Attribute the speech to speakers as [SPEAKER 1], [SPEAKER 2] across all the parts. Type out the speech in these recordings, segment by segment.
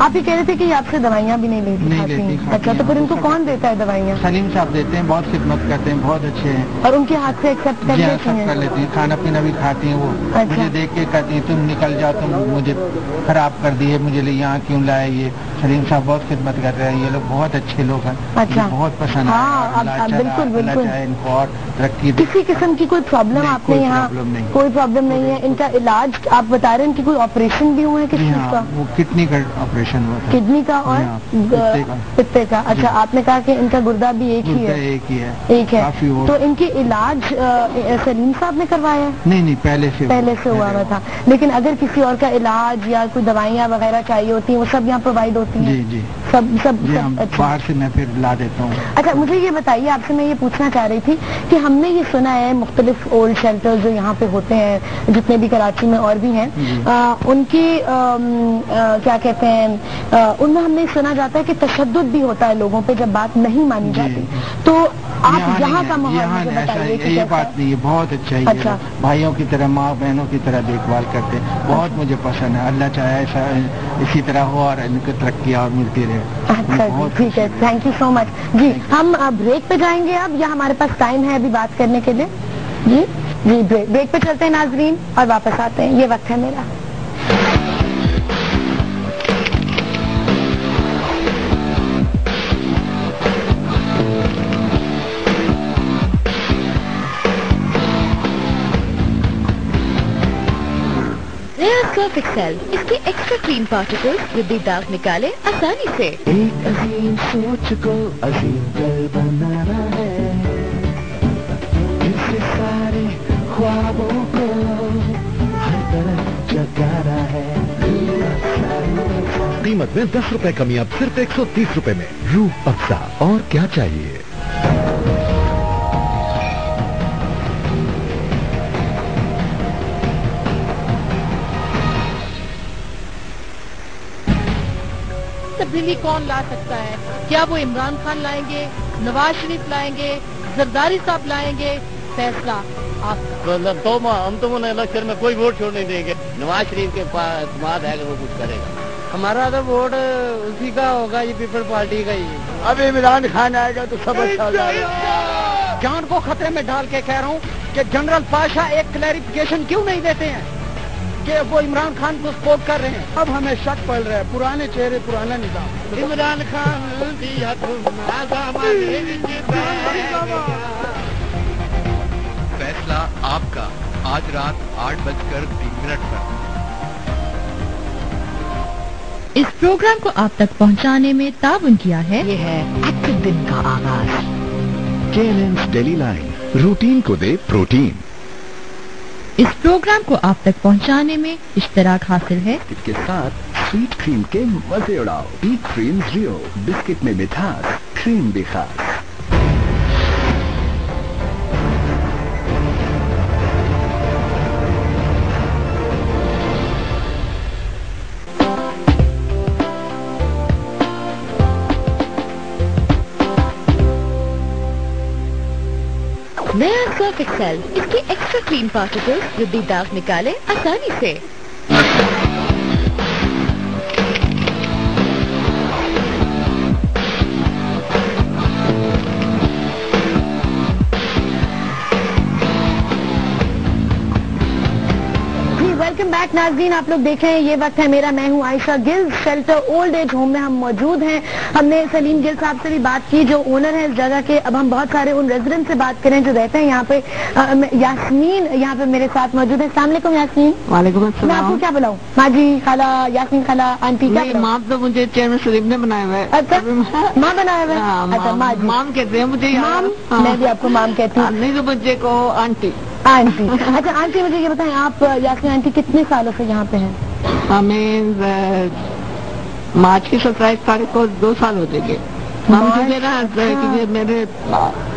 [SPEAKER 1] آپ یہ کہہ رہے تھے کہ आपसे दवाइयाँ भी नहीं लेती? अच्छा, तो फिर उनको कौन देता है दवाइयाँ?
[SPEAKER 2] सलीम साहब देते हैं, बहुत खिदमत करते हैं, बहुत अच्छे हैं।
[SPEAKER 1] और उनके हाथ से एक्सेप्ट कर लेती हैं?
[SPEAKER 2] कर लेती हैं, खाना पीना भी खाती हैं वो। मुझे देख के कहती हैं तुम निकल जाओ, तुम मुझे खराब कर दिए, मुझे यहाँ क्यों लाए। ये सलीम साहब बहुत खिदमत कर रहे हैं, ये लोग बहुत अच्छे लोग हैं।
[SPEAKER 1] अच्छा,
[SPEAKER 2] बहुत पसंद
[SPEAKER 1] है। बिल्कुल बिल्कुल,
[SPEAKER 2] इनको और तरक्की।
[SPEAKER 1] किसी किस्म की कोई प्रॉब्लम आपने यहाँ? कोई प्रॉब्लम नहीं है। इनका इलाज आप बता रहे हैं, इनकी कोई ऑपरेशन भी हुआ है किस चीज का?
[SPEAKER 2] वो किडनी का ऑपरेशन हुआ था।
[SPEAKER 1] किडनी का और पित्ते का। अच्छा, आपने कहा कि इनका गुर्दा भी एक ही है?
[SPEAKER 2] एक ही है।
[SPEAKER 1] एक है। तो इनके इलाज सलीम साहब ने करवाया है?
[SPEAKER 2] नहीं, पहले से
[SPEAKER 1] हुआ था। लेकिन अगर किसी और का इलाज या कोई दवाइयाँ वगैरह चाहिए होती हैं, वो सब यहाँ प्रोवाइड होती हैं?
[SPEAKER 2] जी
[SPEAKER 1] सब
[SPEAKER 2] अच्छा। बाहर से मैं फिर ला देता हूँ।
[SPEAKER 1] अच्छा, मुझे ये बताइए, आपसे मैं ये पूछना चाह रही थी कि हमने ये सुना है मुख्तलिफ ओल्ड शेल्टर्स जो यहाँ पे होते हैं, जितने भी कराची में और भी हैं, उनकी क्या कहते हैं, उनमें हमने सुना जाता है कि तशद्दुद भी होता है लोगों पे जब बात नहीं मानी जाती। तो आप यहाँ का माहौल मुझे बताइए कि
[SPEAKER 2] ये बात नहीं है, बहुत अच्छा है। अच्छा, भाइयों की तरह, माँ बहनों की तरह देखभाल करते हैं, बहुत मुझे पसंद है। अल्लाह चाहे ऐसा इसी तरह हो और इनको तरक्की और मिलती रहे।
[SPEAKER 1] अच्छा, ठीक है, थैंक यू सो मच जी। हम ब्रेक पे जाएंगे अब, या हमारे पास टाइम है अभी बात करने के लिए? जी, ब्रेक पे चलते हैं नाजरीन और वापस आते हैं। ये वक्त है मेरा। सर्फ एक्सेल, इसके एक्स्ट्रा क्लीन पार्टिकल्स जिद्दी दाग निकाले आसानी से।
[SPEAKER 3] एक अजीम सोच को अजीम कल बनाना है, इससे सारे ख्वाबों को हर तरफ जगाना है।
[SPEAKER 4] कीमत में 10 रुपए कमी अब सिर्फ 130 रुपए में। रूह अफ़ज़ा, और क्या चाहिए।
[SPEAKER 5] तब्दीली कौन ला सकता है? क्या वो इमरान खान लाएंगे, नवाज शरीफ लाएंगे, जरदारी साहब लाएंगे? फैसला आपका।
[SPEAKER 6] तो हम तो इलेक्शन में कोई वोट छोड़ नहीं देंगे। नवाज शरीफ के पास बात है कि वो कुछ करेगा।
[SPEAKER 7] हमारा तो वोट उसी का होगा, ये पीपल पार्टी का ही।
[SPEAKER 6] अब इमरान खान आएगा तो सब अच्छा हो जाएगा।
[SPEAKER 7] जान को खतरे में डाल के कह रहा हूँ कि जनरल पाशा एक क्लैरिफिकेशन क्यों नहीं देते हैं कि वो इमरान खान को सपोर्ट कर रहे हैं।
[SPEAKER 6] अब हमें शक पड़ रहा है, पुराने चेहरे पुराना निजाम। इमरान खान
[SPEAKER 8] फैसला आपका, आज रात 8:03 पर।
[SPEAKER 9] इस प्रोग्राम को आप तक पहुंचाने में ताउन किया है।
[SPEAKER 1] ये है एक्टिव दिन का आगाज।
[SPEAKER 4] KNN's डेली लाइन, रूटीन को दे प्रोटीन।
[SPEAKER 9] इस प्रोग्राम को आप तक पहुंचाने में इश्तराक हासिल है।
[SPEAKER 4] इसके साथ स्वीट क्रीम के मजे उड़ाओ। ईट क्रीम रियो, बिस्किट में मिठास, क्रीम भी खास।
[SPEAKER 9] नया सर्फ एक्सेल, इसके एक्स्ट्रा क्लीन पार्टिकल्स जिद्दी दाग निकाले आसानी से।
[SPEAKER 1] वेलकम बैक नाज़रीन, आप लोग देख रहे हैं ये वक्त है मेरा। मैं हूं Ayesha Gill. Shelter old age home में हम मौजूद हैं। हमने सलीम गिल साहब से भी बात की जो ओनर है इस जगह के। अब हम बहुत सारे उन रेजिडेंट से बात करें जो रहते हैं यहाँ पे। यास्मीन यहाँ पे मेरे साथ मौजूद है। अस्सलाम वालेकुम यास्मीन।
[SPEAKER 7] वालेकुम अस्सलाम।
[SPEAKER 1] मैं आपको क्या बुलाऊं? माँ जी, खाला, यास्मीन खाला, आंटी? क्या
[SPEAKER 7] माँ तो मुझे चेयरमैन सलीम ने बनाया हुआ है।
[SPEAKER 1] अच्छा, माँ बनाया हुआ है। अच्छा,
[SPEAKER 7] माम कहते हैं मुझे।
[SPEAKER 1] मैं भी आपको माम कहती हूँ।
[SPEAKER 7] नहीं तो मुझे कहो आंटी।
[SPEAKER 1] आंटी। अच्छा आंटी, मुझे ये बताएं, आप यास्मीन आंटी कितने सालों से यहाँ पे हैं?
[SPEAKER 7] हमें मार्च की 17 तारीख को 2 साल हो जाएंगे। हम मुझे ना कि मेरे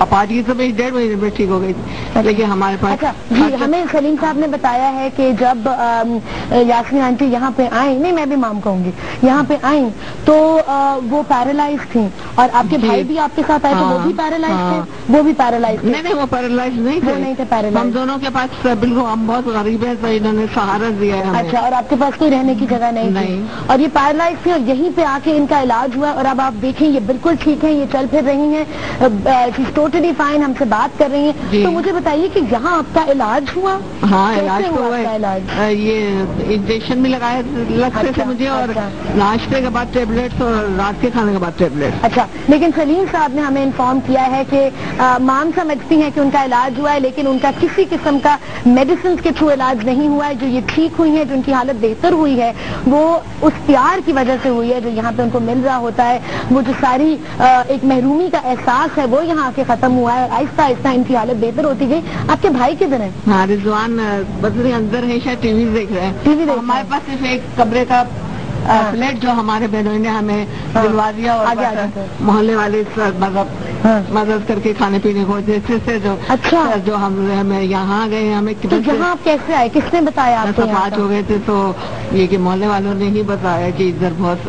[SPEAKER 7] अपाजी तो मेरी 1.5 महीने में ठीक हो गई थी, लेकिन हमारे पास
[SPEAKER 1] अच्छा जी, हमें सलीम साहब ने बताया है कि जब यास्मीन आंटी यहाँ पे आई, नहीं मैं भी माम कहूंगी, यहाँ पे आई तो वो पैरालाइज थी, और आपके भाई भी आपके साथ आए तो वो भी पैरालाइज थे? वो भी पैरालाइज?
[SPEAKER 7] नहीं, वो पैरालाइज नहीं थे, पैरालाइज। हम दोनों के पास बिल्कुल, हम बहुत गरीब है तो इन्होंने सहारा दिया है हमें।
[SPEAKER 1] अच्छा, और आपके पास कोई रहने की जगह नहीं थी, और ये पैरालाइज थी, और यहीं पे आके इनका इलाज हुआ, और अब आप देखें ये बिल्कुल ठीक है, ये चल फिर रही हैं, टोटली फाइन, हमसे बात कर रही हैं। तो मुझे बताइए कि यहाँ आपका इलाज हुआ?
[SPEAKER 7] हाँ, इलाज हुआ है, ये इंजेक्शन भी लगाया लगते थे मुझे, और नाश्ते के बाद टेबलेट्स और रात के खाने के बाद टेबलेट्स।
[SPEAKER 1] अच्छा, लेकिन सलीम साहब ने हमें इन्फॉर्म किया है कि माम समझती हैं कि उनका इलाज हुआ है, लेकिन उनका किसी किस्म का मेडिसिन के थ्रू इलाज नहीं हुआ है। जो ये ठीक हुई है, जो उनकी हालत बेहतर हुई है, वो उस प्यार की वजह से हुई है जो यहाँ पे उनको मिल रहा होता है। वो जो सारी एक महरूमी का एहसास है वो यहाँ आके खत्म हुआ है, आहिस्ता आहिस्ता इनकी हालत बेहतर होती गई। आपके भाई किधर हैं?
[SPEAKER 7] हाँ, रिजवान बदरी अंदर है, शायद टीवी देख रहे हैं। टीवी हमारे पास सिर्फ एक कमरे का फ्लैट जो हमारे बहनों ने हमें दिलवा दिया, और मोहल्ले वाले मदद करके खाने पीने को जैसे से जो
[SPEAKER 1] अच्छा
[SPEAKER 7] जो हम यहाँ गए, हमें
[SPEAKER 1] तो यहाँ आप कैसे आए, किसने बताया आपको?
[SPEAKER 7] बात हो गए थे तो ये कि मोहल्ले वालों ने ही बताया कि इधर बहुत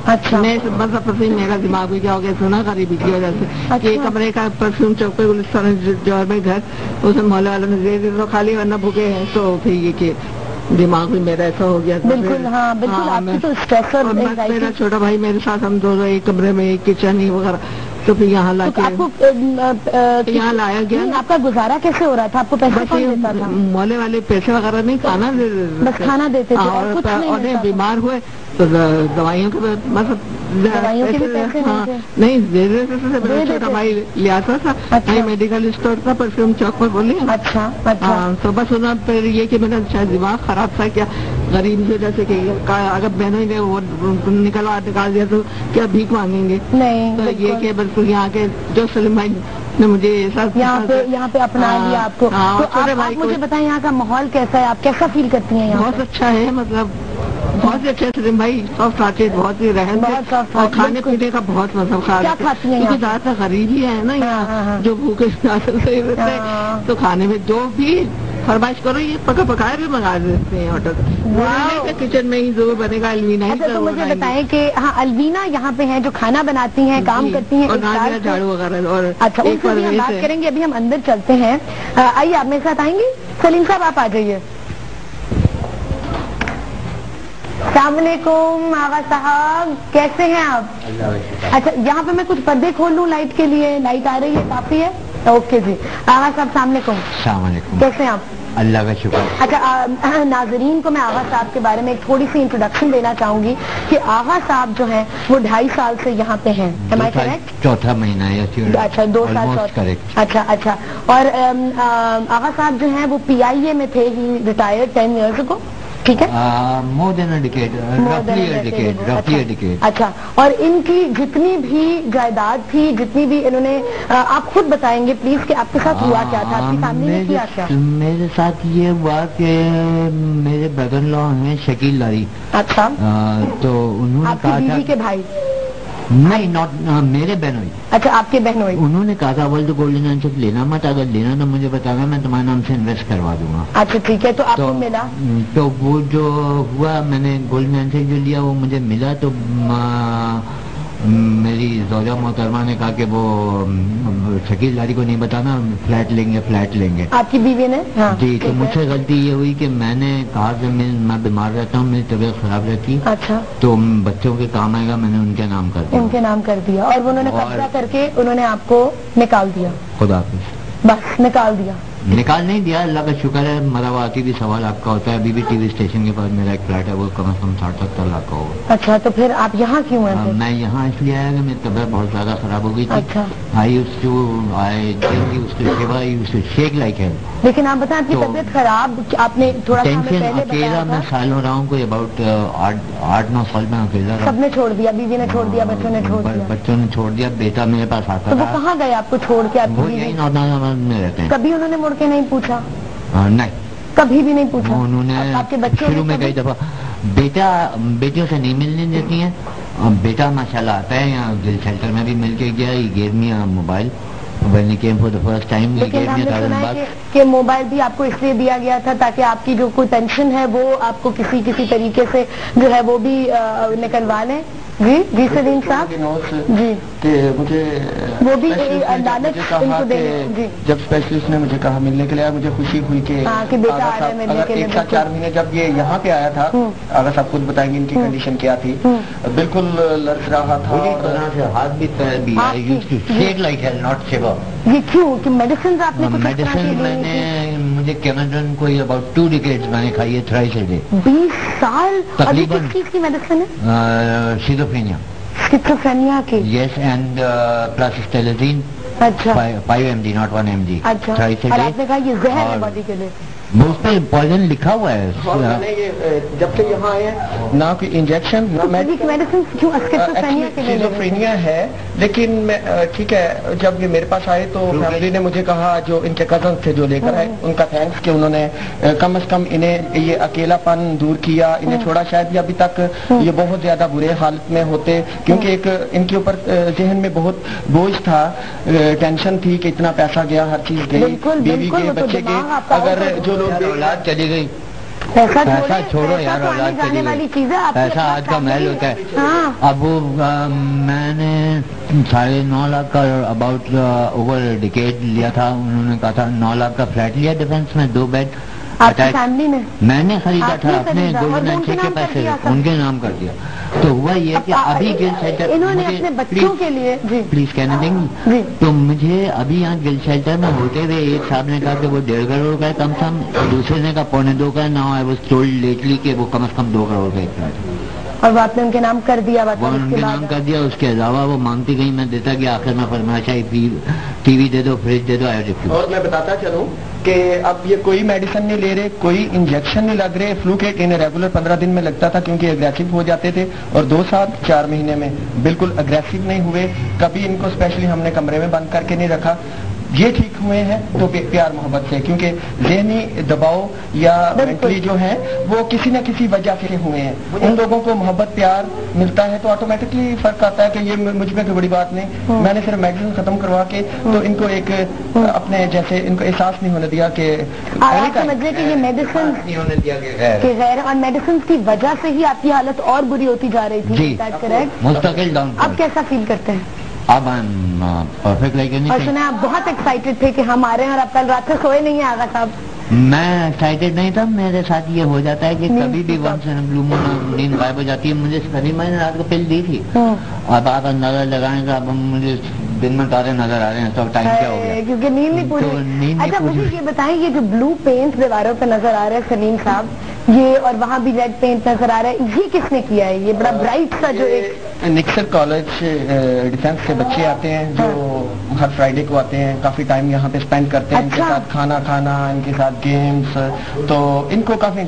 [SPEAKER 7] अच्छा। मैं मतलब मेरा दिमाग भी क्या हो गया सुना गरीबी की वजह से। ये कमरे का परफ्यूम चौक पे गुलिस्तान जो है घर, उसमें मोहल्ले वालों ने दे दिया तो खाली, वरना भूखे हैं। तो फिर ये कि दिमाग भी मेरा ऐसा हो गया।
[SPEAKER 1] बिल्कुल, हाँ बिल्कुल, आपकी तो स्ट्रेस और
[SPEAKER 7] मेरा छोटा भाई मेरे साथ, हम दोनों एक कमरे में, एक किचन ही वगैरह, तो फिर यहाँ लाके आपको यहाँ लाया गया।
[SPEAKER 1] आपका गुजारा कैसे हो रहा था? आपको पैसे कौन देता था?
[SPEAKER 7] मोहल्ले वाले पैसे वगैरह नहीं, खाना
[SPEAKER 1] बस खाना देते थे,
[SPEAKER 7] और बीमार हुए तो दवाइयों के मतलब
[SPEAKER 1] दवाइयों के भी पैसे
[SPEAKER 7] नहीं दे देते थे। मेरा छोटा भाई ले आता था, मेडिकल स्टोर था परफ्यूम चौक पर, बोले।
[SPEAKER 1] अच्छा,
[SPEAKER 7] तो बस उन्होंने फिर ये कि मेरा शायद दिमाग खराब था क्या, गरीब की वजह से, अगर बहनों ने वो निकाल दिया तो क्या भीख मांगेंगे?
[SPEAKER 1] नहीं,
[SPEAKER 7] तो ये कि बिल्कुल यहाँ के जो सलीम भाई ने मुझे
[SPEAKER 1] यहाँ पे अपना लिया आपको। तो आप मुझे बताएं यहाँ का माहौल कैसा है, आप कैसा फील करती हैं यहाँ?
[SPEAKER 7] बहुत अच्छा है, मतलब बहुत ही अच्छे सलीम भाई, सॉफ्ट हार्टेड, बहुत ही रहन, और खाने पीने का बहुत मतलब
[SPEAKER 1] क्या खाती हैं?
[SPEAKER 7] क्योंकि ज्यादातर गरीब ही है ना यहाँ, जो भूखे रहते हैं, तो खाने में जो भी फरमाइश करो ये पकाए भी मंगा देते हैं होटल, किचन में ही जो बनेगा अलवीना ही।
[SPEAKER 1] तो मुझे बताएं कि हाँ, अलवीना यहाँ पे हैं जो खाना बनाती हैं, काम करती हैं,
[SPEAKER 7] और झाड़ू वगैरह। और
[SPEAKER 1] अच्छा, उनसे भी हम बात करेंगे, अभी हम अंदर चलते हैं। आइए आप मेरे साथ आएंगे? सलीम साहब आप आ जाइए। अस्सलाम वालेकुम आगा साहब, कैसे हैं आप? अच्छा, यहाँ पे मैं कुछ पर्दे खोल लूँ लाइट के लिए? लाइट आ रही है, काफी है? ओके जी। आगा साहब अस्सलाम वालेकुम, कैसे हैं आप?
[SPEAKER 2] अल्लाह का शुक्र।
[SPEAKER 1] अच्छा, नाजरीन को मैं आगा साहब के बारे में एक थोड़ी सी इंट्रोडक्शन देना चाहूंगी कि आगा साहब जो हैं वो 2.5 साल से यहाँ पे हैं, एम आई करेक्ट?
[SPEAKER 2] चौथा महीना है।
[SPEAKER 1] अच्छा, 2 साल करेक्ट। अच्छा, और आगा साहब जो हैं वो PIA में थे, ही रिटायर्ड 10 years ago, ठीक है?
[SPEAKER 2] मोर देन अ डिकेड, रफली अ डिकेड।
[SPEAKER 1] अच्छा, और इनकी जितनी भी जायदाद थी, जितनी भी इन्होंने, आप खुद बताएंगे प्लीज कि आपके साथ हुआ क्या था, आपकी फैमिली ने किया क्या?
[SPEAKER 2] मेरे साथ ये हुआ कि मेरे ब्रदर इन लॉ हैं शकील लारी।
[SPEAKER 1] अच्छा,
[SPEAKER 2] तो उन्होंने कहा था
[SPEAKER 1] के भाई
[SPEAKER 2] नहीं, नॉट मेरे बहनोई।
[SPEAKER 1] अच्छा, आपके बहनोई।
[SPEAKER 2] उन्होंने कहा था बोल तो गोल्डन हैंडशेक लेना मत, अगर लेना तो मुझे बताना, मैं तुम्हारे नाम से इन्वेस्ट करवा दूंगा।
[SPEAKER 1] अच्छा ठीक है, तो आपको मिला?
[SPEAKER 2] तो वो जो हुआ, मैंने गोल्डन हैंडशेक जो लिया वो मुझे मिला, तो मेरी जोजा मोहतरमा ने कहा कि वो शकील लारी को नहीं बताना, फ्लैट लेंगे।
[SPEAKER 1] आपकी बीवी ने? हाँ,
[SPEAKER 2] जी। तो मुझसे गलती ये हुई कि मैंने कहा कि मैं बीमार रहता हूँ, मेरी तबीयत खराब रहती।
[SPEAKER 1] अच्छा,
[SPEAKER 2] तो बच्चों के काम आएगा, मैंने उनके नाम कर दिया। और उन्होंने कब्जा करके उन्होंने आपको निकाल दिया? खुदा हाफिज़।
[SPEAKER 1] बस निकाल दिया?
[SPEAKER 2] निकाल नहीं दिया, अल्लाह का शुक्र है। मरावाती भी सवाल आपका होता है। अभी भी टीवी स्टेशन के पास मेरा एक फ्लैट है, वो कम से कम 60-70 लाख का होगा।
[SPEAKER 1] अच्छा, तो फिर आप यहाँ क्यों हैं?
[SPEAKER 2] मैं यहाँ इसलिए आया कि मेरी तबीयत बहुत ज्यादा खराब हो गई थी।
[SPEAKER 1] अच्छा,
[SPEAKER 2] शेक लाइक है।
[SPEAKER 1] लेकिन आप बताएं, आपकी तबीयत खराब, आपने थोड़ा
[SPEAKER 2] टेंशन, अकेला मैं सालों रहा हूँ, कोई अबाउट 8-9 साल में अकेला रहा।
[SPEAKER 1] सबने छोड़ दिया, बीवी ने छोड़ दिया, बच्चों ने छोड़ दिया,
[SPEAKER 2] बेटा मेरे पास आता था।
[SPEAKER 1] तो वो कहाँ गए आपको छोड़ के?
[SPEAKER 2] वो यही नॉर्थ में रहते हैं।
[SPEAKER 1] कभी उन्होंने मुड़ के नहीं पूछा?
[SPEAKER 2] नहीं,
[SPEAKER 1] कभी भी नहीं पूछा?
[SPEAKER 2] उन्होंने
[SPEAKER 1] आपके बच्चों
[SPEAKER 2] शुरू में कई दफा बेटियों से नहीं मिलने देती हैं,
[SPEAKER 10] بیٹا ماشاءاللہ آتا ہے یہاں دل شیلٹر میں بھی مل کے گیا. He gave me mobile when he came for the first time.
[SPEAKER 1] لیکن ہم نے سنا ہے کہ موبائل بھی آپ کو اس لیے دیا گیا تھا تاکہ آپ کی جو کوئی ٹینشن ہے وہ آپ کو کسی طریقے سے جو ہے وہ بھی نکلوا لیں. جی سلیم صاحب جی
[SPEAKER 11] کہ مجھے
[SPEAKER 1] وہ بھی لالچ ان کو دیں. جی
[SPEAKER 11] جب اسپیشلسٹ نے مجھے کہا ملنے کے لیے مجھے خوشی ہوئی کہ
[SPEAKER 1] بیٹا آ رہا ہے ملنے کے لیے.
[SPEAKER 11] 1 سال 4 مہینے جب یہ یہاں پہ آیا تھا, اگر آپ خود بتائیں گے ان کی کنڈیشن کیا تھی, بالکل لڑ رہا تھا,
[SPEAKER 10] ہاتھ بھی پیر بھی
[SPEAKER 1] یہ کیوں کہ میڈیسن آپ نے
[SPEAKER 10] میڈیسن میں نے مجھے کیمرن کوئی اباؤٹ 2 decades میں نے کھائی ہے تھرائس اے ڈے.
[SPEAKER 1] 20 سال
[SPEAKER 10] تقریباً.
[SPEAKER 1] کس چیز کی میڈیسن ہے؟
[SPEAKER 10] شیزوفرینیا کی. Yes and plus Stelazine.
[SPEAKER 1] اچھا
[SPEAKER 10] 5 mg not 1 mg.
[SPEAKER 1] اچھا اور آپ نے کہا یہ زہر ہے باڈی کے لیے.
[SPEAKER 10] اس پہ پوائزن لکھا ہوا ہے.
[SPEAKER 11] جب سے یہاں آئے نہ کوئی انجیکشن نہ
[SPEAKER 1] میڈیسن.
[SPEAKER 11] شیزوفرینیا ہے لیکن ٹھیک ہے. جب یہ میرے پاس آئے تو فیملی نے مجھے کہا, جو ان کے کزن تھے جو لے کر آئے, ان کا تھینکس کہ انہوں نے کم از کم انہیں یہ اکیلا پن دور کیا, انہیں چھوڑا. شاید ابھی تک یہ بہت زیادہ برے حالت میں ہوتے, کیونکہ ایک ان کے اوپر ذہن میں بہت بوجھ تھا, ٹینشن تھی کہ اتنا پیسہ گیا, ہر چیز گئی, بیوی کے بچے کے. اگر جو
[SPEAKER 10] اولاد چلی گئی,
[SPEAKER 1] پیسہ
[SPEAKER 10] چھوڑو یار, اولاد چلی گئی, پیسہ آج کا محل ہوتا ہے. اب وہ میں نے 9.5 لاکھ کا اباؤٹ اوور ڈیکیڈ لیا تھا. انہوں نے کہا تھا 9 لاکھ کا فلیٹ لیا ڈیفینس میں, 2 بیڈ.
[SPEAKER 1] فیملی
[SPEAKER 10] میں نے خریدا تھا اپنے گورنمنٹ کے پیسے ان کے نام کر دیا. تو ہوا یہ کہ ابھی گل شیلٹر پلیز کہنے دیں گی, تو مجھے ابھی یہاں گل شیلٹر میں ہوتے ہوئے ایک صاحب نے کہا کہ وہ 1.5 کروڑ کا ہے کم سے کم, دوسرے نے کہا 2.25 کا ہے. نہ آئی واز ٹولڈ لیٹلی کہ وہ کم از کم 2 کروڑ کا ایک فلیٹ ہے.
[SPEAKER 1] اور آپ نے ان کے نام کر دیا.
[SPEAKER 10] وہ ان کے نام کر دیا. اس کے علاوہ وہ مانگتی گئی, میں دیتا گیا. آخر میں فرمائش I T V they do, fridge دے دو.
[SPEAKER 11] اور میں بتاتا چلوں کہ اب یہ کوئی میڈیسن نہیں لے رہے, کوئی انجیکشن نہیں لگ رہے. فلو کے انہیں ریگولر 15 دن میں لگتا تھا کیونکہ اگریسو ہو جاتے تھے, اور 2 سال 4 مہینے میں بالکل اگریسو نہیں ہوئے. کبھی ان کو اسپیشلی ہم نے کمرے میں بند کر کے نہیں رکھا. یہ ٹھیک ہوئے ہیں تو پیار محبت سے, کیونکہ ذہنی دباؤ یا مینٹلی جو ہے وہ کسی نہ کسی وجہ سے ہوئے ہیں. ان لوگوں کو محبت پیار ملتا ہے تو آٹومیٹکلی فرق آتا ہے کہ یہ مجھ میں کوئی بڑی بات نہیں. میں نے صرف میڈیسن ختم کروا کے تو ان کو ایک اپنے جیسے ان کو احساس نہیں ہونے دیا کہ
[SPEAKER 1] یہ میڈیسن غیر, اور میڈیسن کی وجہ سے ہی آپ کی حالت اور بری ہوتی جا رہی تھی.
[SPEAKER 10] مستقل ڈاؤن.
[SPEAKER 1] اب کیسا فیل کرتے ہیں؟
[SPEAKER 10] اب پرفیکٹ لائک اینی.
[SPEAKER 1] اور سنا آپ بہت ایکسائٹیڈ تھے کہ ہم آ رہے ہیں, اور اب کل رات سے سوئے نہیں ہیں آغا صاحب.
[SPEAKER 10] میں ایکسائٹیڈ نہیں تھا. میرے ساتھ یہ ہو جاتا ہے کہ کبھی بھی ونس ان بلو مون نیند غائب ہو جاتی ہے. مجھے میں نے رات کو پل دی تھی. اب آپ اندازہ لگائیں گے, اب مجھے دن میں تارے نظر آ رہے ہیں, تو ٹائم کیا ہو گیا
[SPEAKER 1] کیونکہ نیند نہیں پوری. اچھا مجھے یہ بتائیں, یہ جو بلو پینٹ دیواروں پہ نظر آ رہا ہے سلیم صاحب, یہ اور وہاں بھی ریڈ پینٹ نظر آ رہا ہے, یہ کس نے کیا ہے؟ یہ بڑا برائٹ سا جو ایک
[SPEAKER 11] نکسر کالج ڈیفینس کے بچے آتے ہیں جو ہر فرائیڈے کو آتے ہیں, کافی ٹائم یہاں پہ اسپینڈ کرتے ہیں. ان کے ساتھ کھانا کھانا, ان کے ساتھ گیمز, تو ان کو کافی